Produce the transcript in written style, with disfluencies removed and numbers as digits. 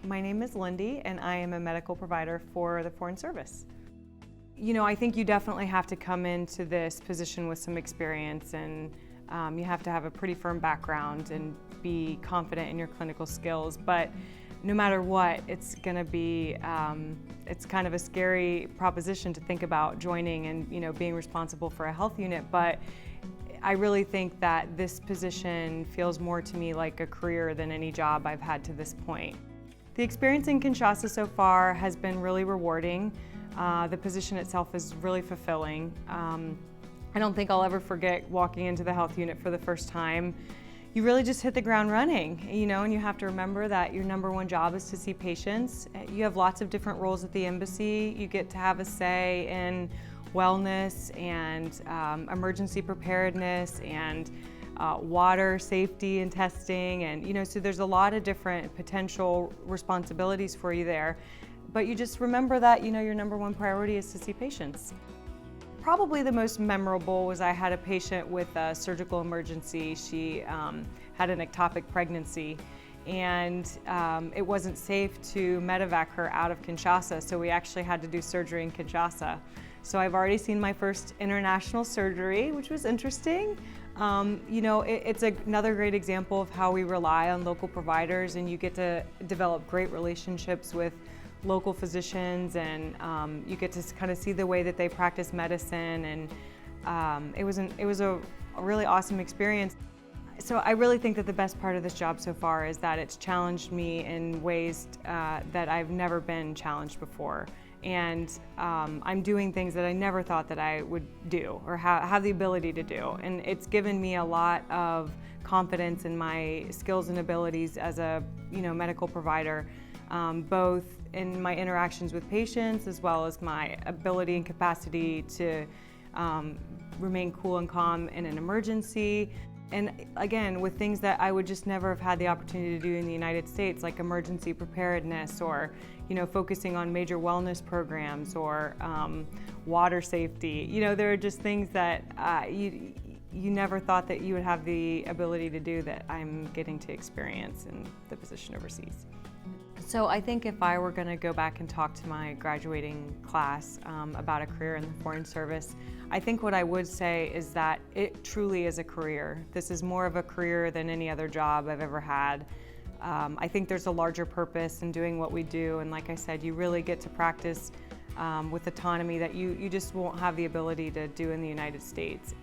My name is Lindy, and I am a medical provider for the Foreign Service. You know, I think you definitely have to come into this position with some experience, and you have to have a pretty firm background and be confident in your clinical skills. But no matter what, it's going to be, it's kind of a scary proposition to think about joining and being responsible for a health unit. But I really think that this position feels more to me like a career than any job I've had to this point. The experience in Kinshasa so far has been really rewarding. The position itself is really fulfilling. I don't think I'll ever forget walking into the health unit for the first time. You really just hit the ground running, and you have to remember that your number one job is to see patients. You have lots of different roles at the embassy. You get to have a say in wellness and emergency preparedness and water safety and testing, and so there's a lot of different potential responsibilities for you there. But you just remember that your number one priority is to see patients. Probably the most memorable was I had a patient with a surgical emergency. She had an ectopic pregnancy, and it wasn't safe to medevac her out of Kinshasa, so we actually had to do surgery in Kinshasa. So I've already seen my first international surgery, which was interesting. It's another great example of how we rely on local providers, and you get to develop great relationships with local physicians, and you get to kind of see the way that they practice medicine, and it was a really awesome experience. So I really think that the best part of this job so far is that it's challenged me in ways that I've never been challenged before. And I'm doing things that I never thought that I would do or have the ability to do. And it's given me a lot of confidence in my skills and abilities as a medical provider, both in my interactions with patients as well as my ability and capacity to remain cool and calm in an emergency. And again, with things that I would just never have had the opportunity to do in the United States, like emergency preparedness or focusing on major wellness programs or water safety. There are just things that you never thought that you would have the ability to do that I'm getting to experience in the position overseas. So I think if I were going to go back and talk to my graduating class about a career in the Foreign Service, I think what I would say is that it truly is a career. This is more of a career than any other job I've ever had. I think there's a larger purpose in doing what we do, and like I said, you really get to practice with autonomy that you just won't have the ability to do in the United States.